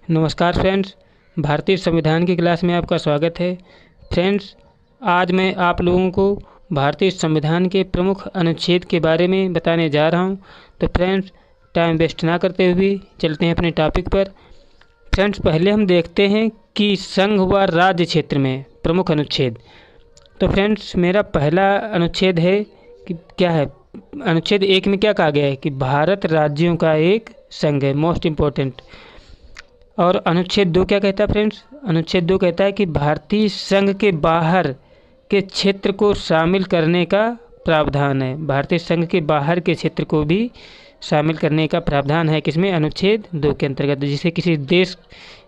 नमस्कार फ्रेंड्स, भारतीय संविधान की क्लास में आपका स्वागत है। फ्रेंड्स, आज मैं आप लोगों को भारतीय संविधान के प्रमुख अनुच्छेद के बारे में बताने जा रहा हूं। तो फ्रेंड्स, टाइम वेस्ट ना करते हुए चलते हैं अपने टॉपिक पर। फ्रेंड्स, पहले हम देखते हैं कि संघ व राज्य क्षेत्र में प्रमुख अनुच्छेद। तो फ्रेंड्स, मेरा पहला अनुच्छेद है कि क्या है, अनुच्छेद 1 में क्या कहा गया है कि भारत राज्यों का एक संघ है, मोस्ट इम्पोर्टेंट। और अनुच्छेद 2 क्या कहता है फ्रेंड्स? अनुच्छेद 2 कहता है कि भारतीय संघ के बाहर के क्षेत्र को शामिल करने का प्रावधान है। भारतीय संघ के बाहर के क्षेत्र को भी शामिल करने का प्रावधान है किसमें? अनुच्छेद 2 के अंतर्गत। जिसे किसी देश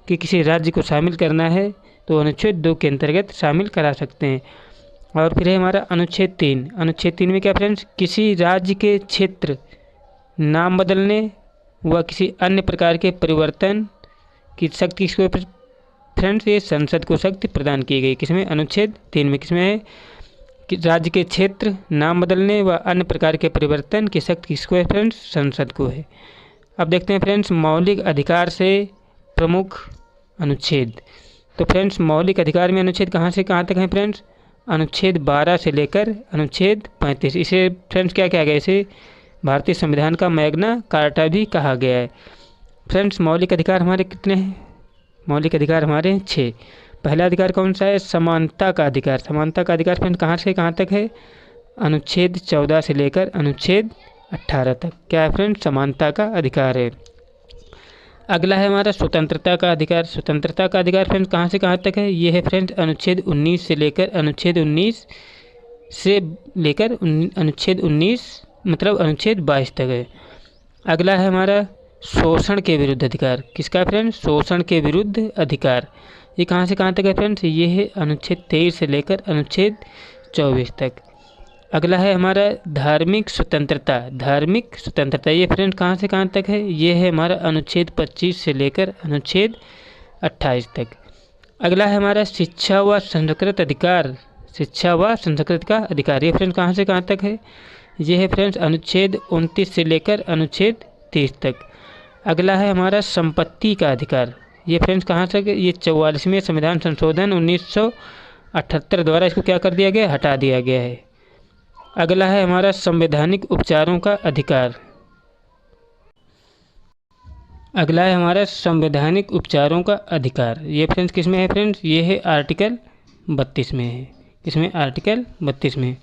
के किसी राज्य को शामिल करना है तो अनुच्छेद 2 के अंतर्गत शामिल करा सकते हैं। और फिर है हमारा अनुच्छेद 3। अनुच्छेद 3 में क्या फ्रेंड्स? किसी राज्य के क्षेत्र नाम बदलने व किसी अन्य प्रकार के परिवर्तन की शक्ति किसको फ्रेंड्स? ये संसद को शक्ति प्रदान की गई। किसमें? अनुच्छेद 3 में। किसमें है कि राज्य के क्षेत्र नाम बदलने व अन्य प्रकार के परिवर्तन की शक्ति किसको है फ्रेंड्स? संसद को है। अब देखते हैं फ्रेंड्स, मौलिक अधिकार से प्रमुख अनुच्छेद। तो फ्रेंड्स, मौलिक अधिकार में अनुच्छेद कहाँ से कहाँ तक हैं फ्रेंड्स? अनुच्छेद 12 से लेकर अनुच्छेद 35। इसे फ्रेंड्स क्या कहा गया? इसे भारतीय संविधान का मैग्ना कार्टा भी कहा गया है। फ्रेंड्स, मौलिक अधिकार हमारे कितने हैं? मौलिक अधिकार हमारे 6। पहला अधिकार कौन सा है? समानता का अधिकार। समानता का अधिकार फ्रेंड्स कहाँ से कहाँ तक है? अनुच्छेद 14 से लेकर अनुच्छेद 18 तक। क्या है फ्रेंड्स? समानता का अधिकार है। अगला है हमारा स्वतंत्रता का अधिकार। स्वतंत्रता का अधिकार फ्रेंड्स कहाँ से कहाँ तक है? ये है फ्रेंड्स अनुच्छेद 19 से लेकर अनुच्छेद 19 से लेकर अनुच्छेद 19 मतलब अनुच्छेद 22 तक है। अगला है हमारा शोषण के विरुद्ध अधिकार। किसका फ्रेंड्स? शोषण के विरुद्ध अधिकार। ये कहाँ से कहाँ तक है फ्रेंड्स? ये है अनुच्छेद 23 से लेकर अनुच्छेद 24 तक। अगला है हमारा धार्मिक स्वतंत्रता। धार्मिक स्वतंत्रता ये फ्रेंड्स कहाँ से कहाँ तक है? ये है हमारा अनुच्छेद 25 से लेकर अनुच्छेद 28 तक। अगला है हमारा शिक्षा व संस्कृत अधिकार। शिक्षा व संस्कृत का अधिकार ये फ्रेंड्स कहाँ से कहाँ तक है? ये है फ्रेंड्स अनुच्छेद 29 से लेकर अनुच्छेद 30 तक। अगला है हमारा संपत्ति का अधिकार। ये फ्रेंड्स कहाँ तक? ये 44वें संविधान संशोधन 1978 द्वारा इसको क्या कर दिया गया? हटा दिया गया है। अगला है हमारा संवैधानिक उपचारों का अधिकार। अगला है हमारा संवैधानिक उपचारों का अधिकार। ये फ्रेंड्स किस में है फ्रेंड्स? ये है आर्टिकल 32 में है। इसमें आर्टिकल 32 में।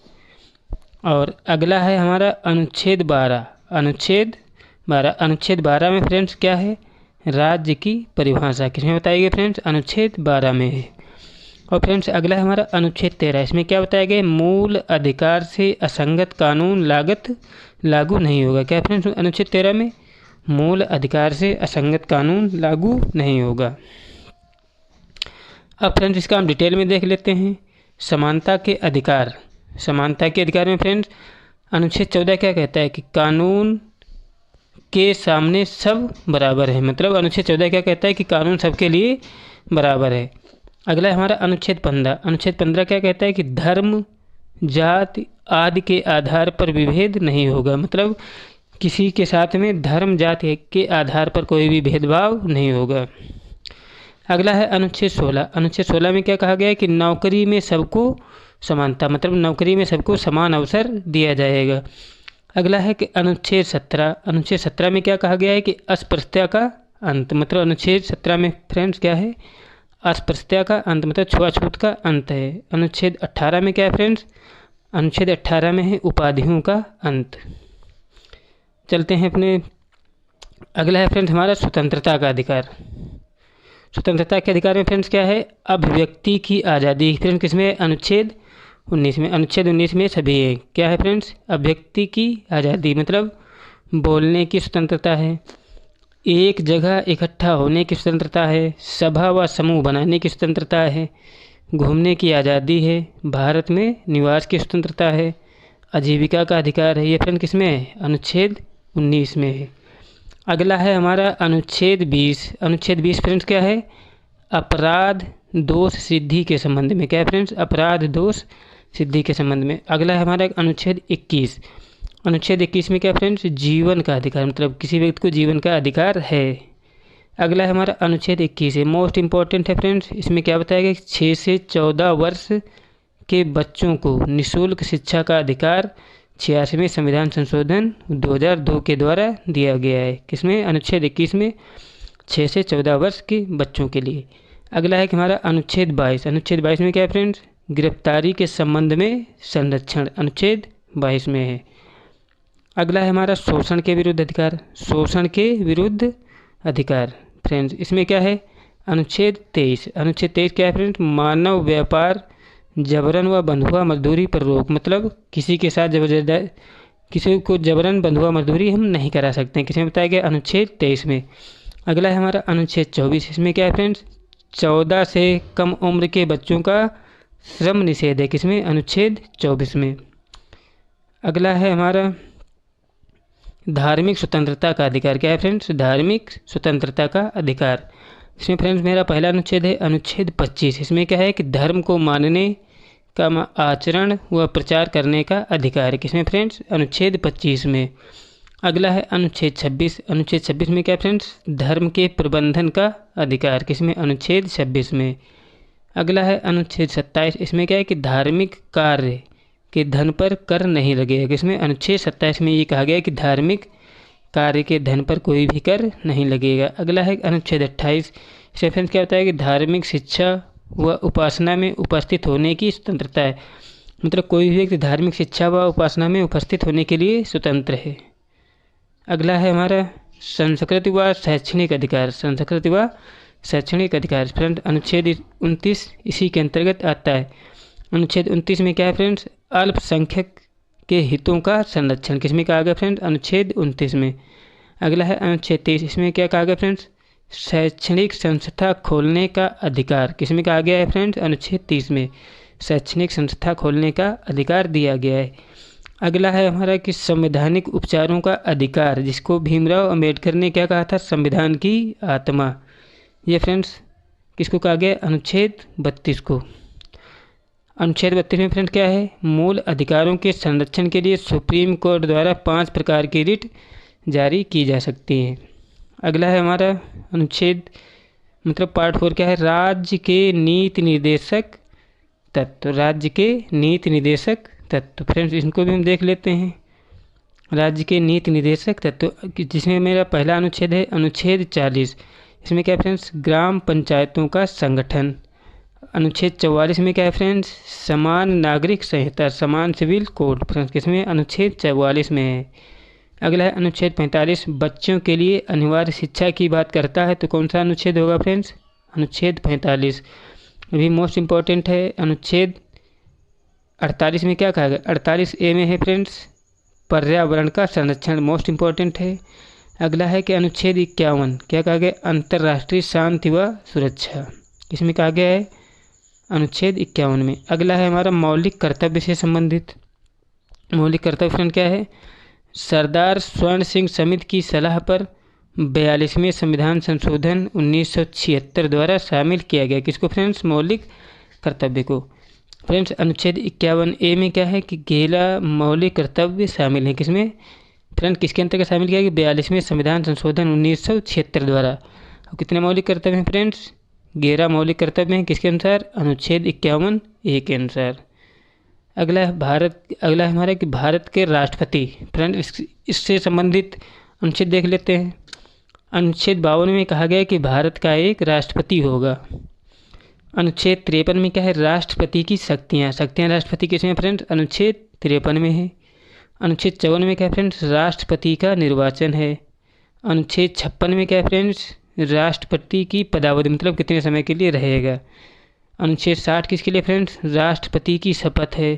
और अगला है हमारा अनुच्छेद 12। अनुच्छेद 12 में फ्रेंड्स क्या है? राज्य की परिभाषा। किसमें बताई गई फ्रेंड्स? अनुच्छेद 12 में है। और फ्रेंड्स अगला है हमारा अनुच्छेद 13। इसमें क्या बताया गया? मूल अधिकार से असंगत कानून लागू नहीं होगा। क्या फ्रेंड्स? अनुच्छेद 13 में मूल अधिकार से असंगत कानून लागू नहीं होगा। अब फ्रेंड्स इसका हम डिटेल में देख लेते हैं। समानता के अधिकार। समानता के अधिकार में फ्रेंड्स अनुच्छेद 14 क्या कहता है कि कानून के सामने सब बराबर है। मतलब अनुच्छेद 14 क्या कहता है कि कानून सबके लिए बराबर है। अगला है हमारा अनुच्छेद 15। अनुच्छेद 15 क्या कहता है कि धर्म, जाति आदि के आधार पर विभेद नहीं होगा। मतलब किसी के साथ में धर्म, जाति के आधार पर कोई भी भेदभाव नहीं होगा। अगला है अनुच्छेद 16। अनुच्छेद 16 में क्या कहा गया है कि नौकरी में सबको समानता। मतलब नौकरी में सबको समान अवसर दिया जाएगा। अगला है कि अनुच्छेद 17। अनुच्छेद 17 में क्या कहा गया है कि अस्पृश्यता का अंत। मतलब अनुच्छेद 17 में फ्रेंड्स क्या है? अस्पृश्यता का अंत, मतलब छुआछूत का अंत है। अनुच्छेद 18 में क्या है फ्रेंड्स? अनुच्छेद 18 में है उपाधियों का अंत। चलते हैं अपने। अगला है फ्रेंड्स हमारा स्वतंत्रता का अधिकार। स्वतंत्रता के अधिकार में फ्रेंड्स क्या है? अभिव्यक्ति की आज़ादी। फ्रेंड्स किसमें? अनुच्छेद 19 में। अनुच्छेद 19 में सभी है। क्या है फ्रेंड्स? अभिव्यक्ति की आज़ादी। मतलब बोलने की स्वतंत्रता है, एक जगह इकट्ठा होने की स्वतंत्रता है, सभा व समूह बनाने की स्वतंत्रता है, घूमने की आज़ादी है, भारत में निवास की स्वतंत्रता है, आजीविका का अधिकार है। ये फ्रेंड किसमें है? अनुच्छेद 19 में है। अगला है हमारा अनुच्छेद 20। अनुच्छेद 20 फ्रेंड्स क्या है? अपराध दोष सिद्धि के संबंध में। क्या है फ्रेंड्स? अपराध दोष सिद्धि के संबंध में। अगला है हमारा अनुच्छेद 21। अनुच्छेद 21 में क्या फ्रेंड्स? जीवन का अधिकार। मतलब किसी व्यक्ति को जीवन का अधिकार है। अगला है हमारा अनुच्छेद 21 है, मोस्ट इम्पॉर्टेंट है फ्रेंड्स। इसमें क्या बताया गया कि 6 से 14 वर्ष के बच्चों को निःशुल्क शिक्षा का अधिकार 86वें संविधान संशोधन 2002 के द्वारा दिया गया है। किसमें? अनुच्छेद 21 में 6 से 14 वर्ष के बच्चों के लिए। अगला है कि हमारा अनुच्छेद 22। अनुच्छेद 22 में क्या है फ्रेंड्स? गिरफ्तारी के संबंध में संरक्षण अनुच्छेद 22 में है। अगला है हमारा शोषण के विरुद्ध अधिकार। शोषण के विरुद्ध अधिकार फ्रेंड्स, इसमें क्या है? अनुच्छेद 23। अनुच्छेद 23 क्या है फ्रेंड्स? मानव व्यापार, जबरन व बंधुआ मजदूरी पर रोक। मतलब किसी के साथ किसी को जबरन बंधुआ मजदूरी हम नहीं करा सकते हैं। किसमें बताया गया? अनुच्छेद 23 में। अगला है हमारा अनुच्छेद 24। इसमें क्या है फ्रेंड्स? 14 से कम उम्र के बच्चों का श्रम निषेध है। किसमें? अनुच्छेद 24 में। अगला है हमारा धार्मिक स्वतंत्रता का अधिकार। क्या है फ्रेंड्स? धार्मिक स्वतंत्रता का अधिकार। इसमें फ्रेंड्स मेरा पहला अनुच्छेद है अनुच्छेद 25। इसमें क्या है कि धर्म को मानने का आचरण व प्रचार करने का अधिकार है। किसमें फ्रेंड्स? अनुच्छेद 25 में। अगला है अनुच्छेद 26। अनुच्छेद 26 में क्या है फ्रेंड्स? धर्म के प्रबंधन का अधिकार। किसमें? अनुच्छेद 26 में। अगला है अनुच्छेद 27। इसमें क्या है कि धार्मिक कार्य के धन पर कर नहीं लगेगा। किसमें? अनुच्छेद 27 में ये कहा गया है कि धार्मिक कार्य के धन पर कोई भी कर नहीं लगेगा। अगला है अनुच्छेद 28। इसमें फ्रेंड्स क्या होता है कि धार्मिक शिक्षा व उपासना में उपस्थित होने की स्वतंत्रता है। मतलब कोई भी व्यक्ति धार्मिक शिक्षा व उपासना में उपस्थित होने के लिए स्वतंत्र है। अगला है हमारा संस्कृति व शैक्षणिक अधिकार। संस्कृति व शैक्षणिक अधिकार फ्रेंड अनुच्छेद 29 इसी के अंतर्गत आता है। अनुच्छेद 29 में क्या है फ्रेंड्स? अल्पसंख्यक के हितों का संरक्षण। किसमें कहा गया फ्रेंड्स? अनुच्छेद 29 में। अगला है अनुच्छेद 30। इसमें क्या कहा गया फ्रेंड्स? शैक्षणिक संस्था खोलने का अधिकार। किसमें कहा गया है फ्रेंड्स? अनुच्छेद 30 में शैक्षणिक संस्था खोलने का अधिकार दिया गया है। अगला है हमारा कि संवैधानिक उपचारों का अधिकार, जिसको भीमराव अंबेडकर ने क्या कहा था? संविधान की आत्मा। ये फ्रेंड्स किसको कहा गया? अनुच्छेद 32 को। अनुच्छेद 32 में फ्रेंड्स क्या है? मूल अधिकारों के संरक्षण के लिए सुप्रीम कोर्ट द्वारा 5 प्रकार की रिट जारी की जा सकती हैं। अगला है हमारा अनुच्छेद मतलब पार्ट 4 क्या है? राज्य के नीति निर्देशक तत्व। राज्य के नीति निर्देशक तत्व फ्रेंड्स इनको भी हम देख लेते हैं। राज्य के नीति निर्देशक तत्व, जिसमें मेरा पहला अनुच्छेद है अनुच्छेद 40। इसमें क्या है फ्रेंड्स? ग्राम पंचायतों का संगठन। अनुच्छेद 44 में क्या है फ्रेंड्स? समान नागरिक संहिता, समान सिविल कोड फ्रेंड्स किसमें? अनुच्छेद 44 में है। अगला है अनुच्छेद 45, बच्चों के लिए अनिवार्य शिक्षा की बात करता है। तो कौन सा अनुच्छेद होगा फ्रेंड्स? अनुच्छेद 45 भी मोस्ट इम्पॉर्टेंट है। अनुच्छेद 48 में क्या कहा गया? 48A में है फ्रेंड्स पर्यावरण का संरक्षण, मोस्ट इम्पॉर्टेंट है। अगला है कि अनुच्छेद 51 क्या कहा गया? अंतर्राष्ट्रीय शांति व सुरक्षा। इसमें कहा गया है अनुच्छेद 51 में। अगला है हमारा मौलिक कर्तव्य से संबंधित। मौलिक कर्तव्य फ्रेंड क्या है? सरदार स्वर्ण सिंह समिति की सलाह पर 42वें संविधान संशोधन 1976 द्वारा शामिल किया गया। किसको फ्रेंड्स? मौलिक कर्तव्य को। फ्रेंड्स अनुच्छेद 51A में क्या है कि 11 मौलिक कर्तव्य शामिल हैं। किसमें फ्रेंड? किसके अंतर्गत शामिल किया गया? 42वें संविधान संशोधन 1976 द्वारा। और कितने मौलिक कर्तव्य हैं फ्रेंड्स? 11 मौलिक कर्तव्य हैं। किसके अनुसार? अनुच्छेद 51A के अनुसार। अगला है हमारा कि भारत के राष्ट्रपति फ्रेंड इससे संबंधित अनुच्छेद देख लेते हैं। अनुच्छेद 52 में कहा गया कि भारत का एक राष्ट्रपति होगा। अनुच्छेद 53 में क्या है? राष्ट्रपति की शक्तियाँ राष्ट्रपति किसमें फ्रेंड्स? अनुच्छेद 53 में है। अनुच्छेद 54 में क्या है फ्रेंड्स? राष्ट्रपति का निर्वाचन है। अनुच्छेद 56 में क्या है फ्रेंड्स? राष्ट्रपति की पदावधि मतलब कितने समय के लिए रहेगा। अनुच्छेद 60 किसके लिए फ्रेंड्स? राष्ट्रपति की शपथ है।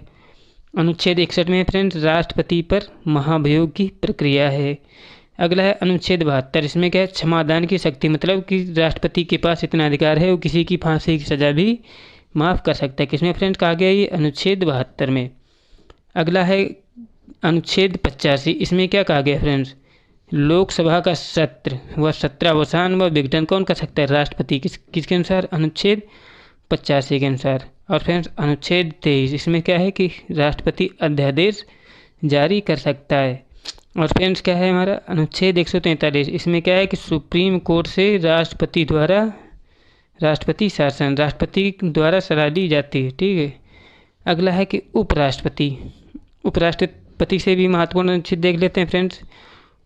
अनुच्छेद 61 में फ्रेंड्स राष्ट्रपति पर महाभियोग की प्रक्रिया है। अगला है अनुच्छेद 72। इसमें क्या है? क्षमादान की शक्ति मतलब कि राष्ट्रपति के पास इतना अधिकार है वो किसी की फांसी की सज़ा भी माफ़ कर सकता है। किसमें फ्रेंड्स कहा गया? ये अनुच्छेद 72 में। अगला है अनुच्छेद 85। इसमें क्या कहा गया फ्रेंड्स? लोकसभा का सत्र व सत्रावसान व विघटन कौन कर सकता है? राष्ट्रपति। किसके अनुसार? अनुच्छेद 85 के अनुसार। और फ्रेंड्स अनुच्छेद 23 इसमें क्या है कि राष्ट्रपति अध्यादेश जारी कर सकता है। और फ्रेंड्स क्या है हमारा अनुच्छेद 143, इसमें क्या है कि सुप्रीम कोर्ट से राष्ट्रपति शासन राष्ट्रपति द्वारा सलाह दी जाती है। ठीक है। अगला है कि उपराष्ट्रपति से भी महत्वपूर्ण अनुच्छेद देख लेते हैं फ्रेंड्स।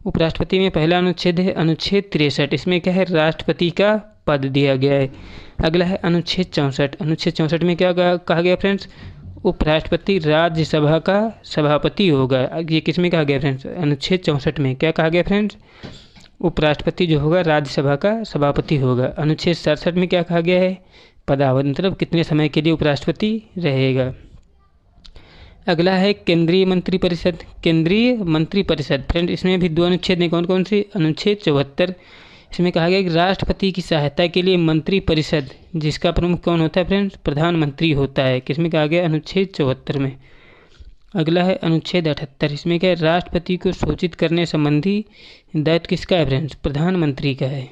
उपराष्ट्रपति में पहला अनुच्छेद है अनुच्छेद 63, इसमें क्या है राष्ट्रपति का पद दिया गया है। अगला है अनुच्छेद 64, अनुच्छेद 64 में क्या कहा गया फ्रेंड्स, उपराष्ट्रपति राज्यसभा का सभापति होगा। ये किस में कहा गया फ्रेंड्स, अनुच्छेद 64 में क्या कहा गया फ्रेंड्स, उपराष्ट्रपति जो होगा राज्यसभा का सभापति होगा। अनुच्छेद 67 में क्या कहा गया है, पदावधि मतलब कितने समय के लिए उपराष्ट्रपति रहेगा। अगला है केंद्रीय मंत्रिपरिषद फ्रेंड, इसमें भी दो अनुच्छेद हैं, कौन कौन से, अनुच्छेद 74, इसमें कहा गया कि राष्ट्रपति की सहायता के लिए मंत्रिपरिषद जिसका प्रमुख कौन होता है फ्रेंड्स, प्रधानमंत्री होता है। किसमें कहा गया, अनुच्छेद 74 में। अगला है अनुच्छेद 78, इसमें क्या है राष्ट्रपति को सूचित करने संबंधी दायित्व किसका है फ्रेंड्स, प्रधानमंत्री का है।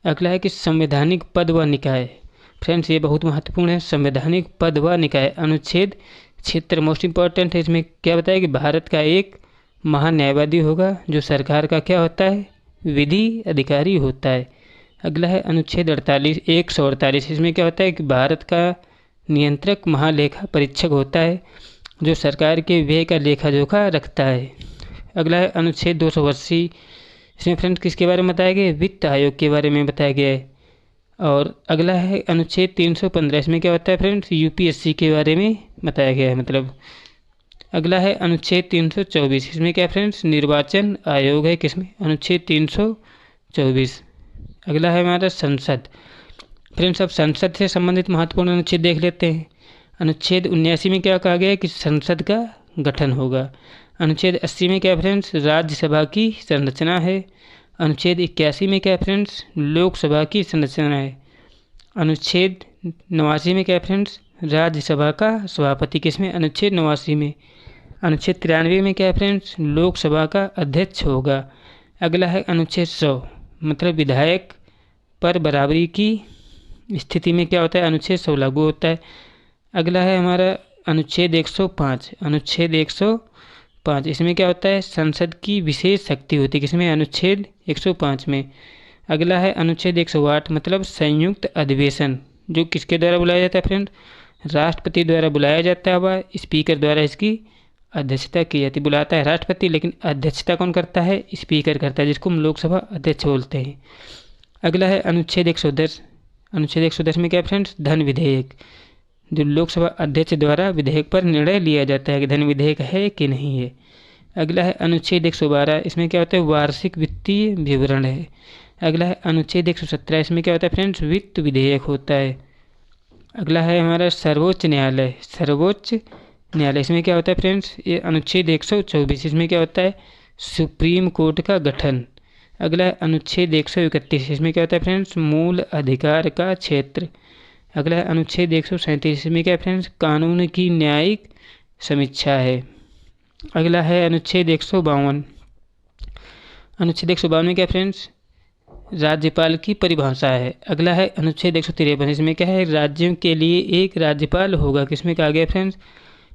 अगला है कि संवैधानिक पद व निकाय फ्रेंड्स, ये बहुत महत्वपूर्ण है, संवैधानिक पद व निकाय। अनुच्छेद 76 मोस्ट इंपॉर्टेंट है, इसमें क्या बताया कि भारत का एक महान्यायवादी होगा जो सरकार का क्या होता है, विधि अधिकारी होता है। अगला है अनुच्छेद 148, इसमें क्या होता है कि भारत का नियंत्रक महालेखा परीक्षक होता है जो सरकार के व्यय का लेखा जोखा रखता है। अगला है अनुच्छेद 280, इसमें फ्रेंड्स किसके बारे में बताया गया, वित्त आयोग के बारे में बताया गया है। और अगला है अनुच्छेद 315, इसमें क्या होता है फ्रेंड्स, यूपीएससी के बारे में बताया गया है मतलब। अगला है अनुच्छेद 324, इसमें क्या फ्रेंड्स, निर्वाचन आयोग है, किसमें, अनुच्छेद 324। अगला है हमारा संसद फ्रेंड्स, अब संसद से संबंधित महत्वपूर्ण अनुच्छेद देख लेते हैं। अनुच्छेद 79 में क्या कहा गया है कि संसद का गठन होगा। अनुच्छेद 80 में क्या फ्रेंड्स, राज्यसभा की संरचना है। अनुच्छेद 81 में क्या फ्रेंड्स, लोकसभा की संरचना है। अनुच्छेद 89 में क्या फ्रेंड्स, राज्यसभा का सभापति, किसमें, अनुच्छेद 89 में। अनुच्छेद 93 में क्या फ्रेंड्स, लोकसभा का अध्यक्ष होगा। अगला है अनुच्छेद 100 मतलब विधायक पर बराबरी की स्थिति में क्या होता है, अनुच्छेद 100 लागू होता है। अगला है हमारा अनुच्छेद 105, अनुच्छेद 105, इसमें क्या होता है, संसद की विशेष शक्ति होती है, किसमें, अनुच्छेद 105 में। अगला है अनुच्छेद 108 मतलब संयुक्त अधिवेशन, जो किसके द्वारा बुलाया जाता है फ्रेंड, राष्ट्रपति द्वारा बुलाया जाता है व स्पीकर द्वारा इसकी अध्यक्षता की जाती है। बुलाता है राष्ट्रपति लेकिन अध्यक्षता कौन करता है, स्पीकर करता है, जिसको हम लोकसभा अध्यक्ष बोलते हैं। अगला है अनुच्छेद 110, अनुच्छेद 110 में क्या फ्रेंड्स, धन विधेयक, जो लोकसभा अध्यक्ष द्वारा विधेयक पर निर्णय लिया जाता है कि धन विधेयक है कि नहीं है। अगला है अनुच्छेद 112, इसमें क्या होता है, वार्षिक वित्तीय विवरण है। अगला है अनुच्छेद 117, इसमें क्या होता है फ्रेंड्स, वित्त विधेयक होता है। अगला है हमारा सर्वोच्च न्यायालय, इसमें क्या होता है फ्रेंड्स, ये अनुच्छेद 124, इसमें क्या होता है, सुप्रीम कोर्ट का गठन। अगला है अनुच्छेद 131, इसमें क्या होता है फ्रेंड्स, मूल अधिकार का क्षेत्र। अगला है अनुच्छेद 137, इसमें क्या है फ्रेंड्स, कानून की न्यायिक समीक्षा है। अगला है अनुच्छेद 152, अनुच्छेद 152 में क्या फ्रेंड्स, राज्यपाल की परिभाषा है। अगला है अनुच्छेद 153, इसमें क्या है, राज्यों के लिए एक राज्यपाल होगा, किसमें कहा गया फ्रेंड्स,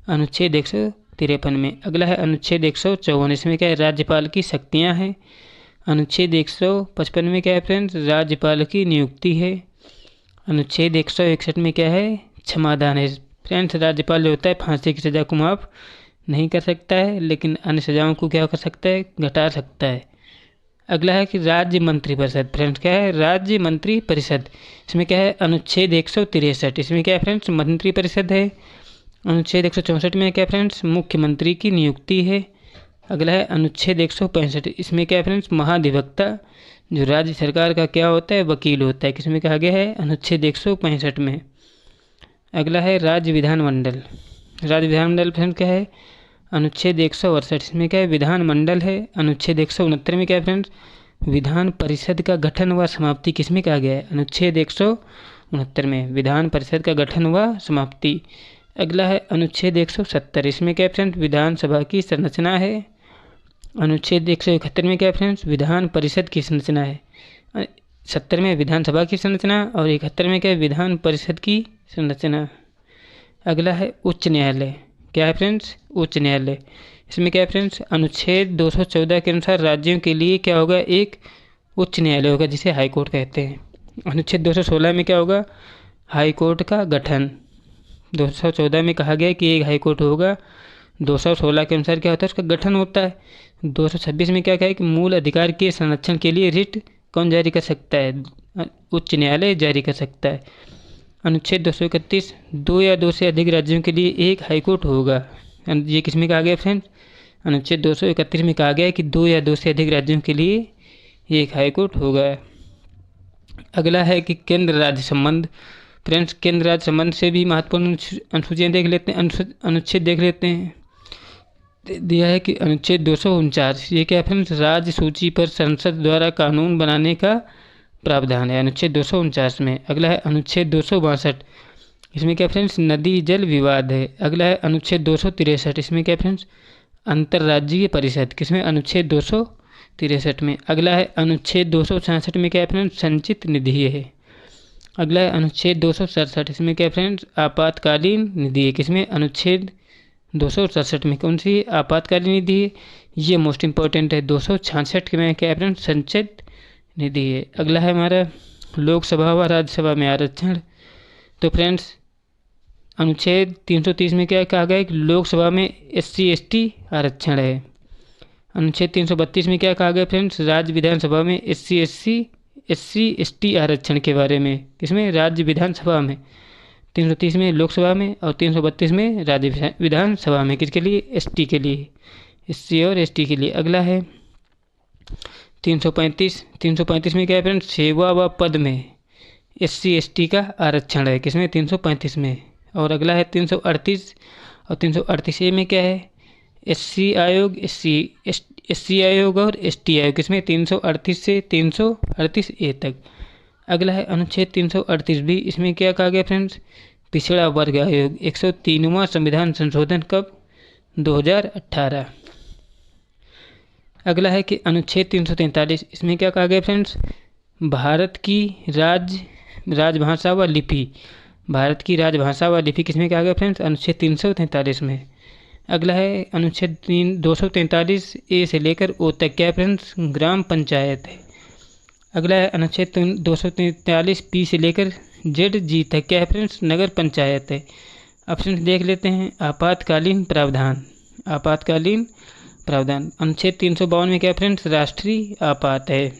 अनुच्छेद 153 में। अगला है अनुच्छेद 154, इसमें क्या है, राज्यपाल की शक्तियां हैं। अनुच्छेद 155 में क्या है फ्रेंड्स, राज्यपाल की नियुक्ति है। अनुच्छेद 161 में क्या है, क्षमादान है फ्रेंड्स, राज्यपाल जो होता है फांसी की सज़ा को माफ़ नहीं कर सकता है लेकिन अन्य सजाओं को क्या कर सकता है, घटा सकता है। अगला है कि राज्य मंत्रिपरिषद फ्रेंड्स, क्या है, राज्य मंत्रिपरिषद, इसमें क्या है, अनुच्छेद 163, इसमें क्या है फ्रेंड्स, मंत्रिपरिषद है। अनुच्छेद 164 में क्या फ्रेंड्स, मुख्यमंत्री की नियुक्ति है। अगला है अनुच्छेद 165, इसमें क्या है फ्रेंड्स, महाधिवक्ता जो राज्य सरकार का क्या होता है, वकील होता है, किसमें कहा गया है, अनुच्छेद 165 में। अगला है राज्य विधानमंडल फ्रेंड्स क्या है, अनुच्छेद 168, इसमें क्या है, विधानमंडल है। अनुच्छेद 169 में क्या है फ्रेंड्स, विधान परिषद का गठन व समाप्ति, किसमें कहा गया है, अनुच्छेद 169 में, विधान परिषद का गठन व समाप्ति। अगला है अनुच्छेद 170, इसमें क्या है फ्रेंड्स, विधानसभा की संरचना है। अनुच्छेद 171 में क्या है फ्रेंड्स, विधान परिषद की संरचना है। 70 में विधानसभा की संरचना और 71 में क्या है, विधान परिषद की संरचना। अगला है उच्च न्यायालय, क्या है फ्रेंड्स, उच्च न्यायालय, इसमें क्या है फ्रेंड्स, अनुच्छेद 214 के अनुसार राज्यों के लिए क्या होगा, एक उच्च न्यायालय होगा जिसे हाई कोर्ट कहते हैं। अनुच्छेद 216 में क्या होगा, हाई कोर्ट का गठन। 214 में कहा गया है कि एक हाई कोर्ट होगा। 216 के अनुसार क्या होता है, उसका गठन होता है। 226 में क्या कहा है कि मूल अधिकार के संरक्षण के लिए रिट कौन जारी कर सकता है, उच्च न्यायालय जारी कर सकता है। अनुच्छेद 231, दो या दो से अधिक राज्यों के लिए एक हाईकोर्ट होगा। ये किसमें कहा गया फ्रेंड्स, अनुच्छेद 231 में कहा गया है कि दो या दो से अधिक राज्यों के लिए एक हाईकोर्ट होगा। अगला है कि केंद्र राज्य संबंध। फ्रेंड्स, केंद्र राज्य संबंध से भी महत्वपूर्ण अनुसूचियाँ देख लेते हैं, अनुच्छेद देख लेते हैं। दिया है कि अनुच्छेद 249, ये क्या है फ्रेंड्स, राज्य सूची पर संसद द्वारा कानून बनाने का प्रावधान है, अनुच्छेद 249 में। अगला है अनुच्छेद 262, इसमें क्या फ्रेंड्स, नदी जल विवाद है। अगला है अनुच्छेद 263, इसमें क्या फ्रेंड्स, अंतर्राज्यीय परिषद, किसमें, अनुच्छेद 263 में। अगला है अनुच्छेद 266 में क्या है फ्रेंड्स, संचित निधि है। अगला है अनुच्छेद 267, इसमें क्या फ्रेंड्स, आपातकालीन निधि है, किसमें, अनुच्छेद 267 में। कौन सी आपातकालीन निधि है, ये मोस्ट इंपॉर्टेंट है। 266 में क्या है फ्रेंड्स, संचित निधि है। अगला है हमारा लोकसभा व राज्यसभा में आरक्षण। तो फ्रेंड्स, अनुच्छेद 330 में क्या कहा गया है कि लोकसभा में SC/ST आरक्षण है। अनुच्छेद 332 में क्या कहा गया फ्रेंड्स, राज्य विधानसभा में SC/ST आरक्षण के बारे में, किसमें, राज्य विधानसभा में। 330 में लोकसभा में और 332 में राज्य विधानसभा में, किसके लिए, ST के लिए, SC और ST के लिए। अगला है 335 में क्या है फ्रेंड्स, सेवा व पद में SC/ST का आरक्षण है, किसमें, 335 में। और अगला है 338 और 338A में क्या है, SC आयोग, SC आयोग और ST आयोग, किसमें, 338 से 338A तक। अगला है अनुच्छेद 338B, इसमें क्या कहा गया फ्रेंड्स, पिछड़ा वर्ग आयोग। 103वां संविधान संशोधन कब, 2018। अगला है कि अनुच्छेद 343, इसमें क्या कहा गया फ्रेंड्स, भारत की राजभाषा व लिपि, भारत की राजभाषा व लिपि, किसमें कहा गया फ्रेंड्स, अनुच्छेद 343 में। अगला है अनुच्छेद 243A से लेकर O तक, क्या फ्रेंड्स, ग्राम पंचायत है। अगला है अनुच्छेद 243B से लेकर ZG तक, क्या है फ्रेंड्स, नगर पंचायत है। अब फ्रेंड्स देख लेते हैं आपातकालीन प्रावधान। अनुच्छेद 352 में क्या फ्रेंड्स, राष्ट्रीय आपात है।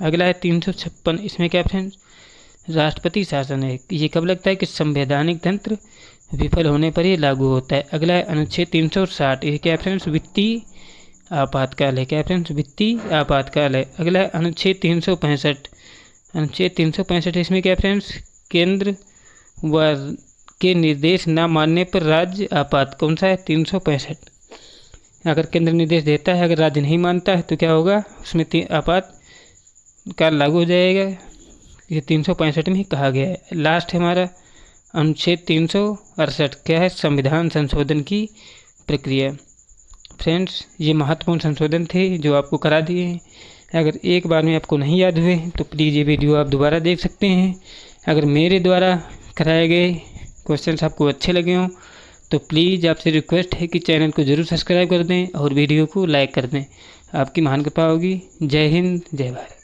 अगला है 356, इसमें क्या फ्रेंड्स, राष्ट्रपति शासन है। ये कब लगता है कि संवैधानिक तंत्र विफल होने पर ये लागू होता है। अगला है अनुच्छेद 360, ये क्या फ्रेंड्स, वित्तीय आपातकाल है, क्या फ्रेंड्स, वित्तीय आपातकाल है। अगला है अनुच्छेद 365, इसमें क्या फ्रेंड्स, केंद्र व के निर्देश न मानने पर राज्य आपात, कौन सा है, 365। अगर केंद्र निर्देश देता है, अगर राज्य नहीं मानता है तो क्या होगा, उसमें आपातकाल लागू हो जाएगा। ये 365 में ही कहा गया है। लास्ट है हमारा अनुच्छेद 368, क्या है, संविधान संशोधन की प्रक्रिया। फ्रेंड्स, ये महत्वपूर्ण संशोधन थे जो आपको करा दिए हैं। अगर एक बार में आपको नहीं याद हुए तो प्लीज़ ये वीडियो आप दोबारा देख सकते हैं। अगर मेरे द्वारा कराए गए क्वेश्चंस आपको अच्छे लगे हों तो प्लीज़ आपसे रिक्वेस्ट है कि चैनल को ज़रूर सब्सक्राइब कर दें और वीडियो को लाइक कर दें। आपकी महान कृपा होगी। जय हिंद, जय भारत।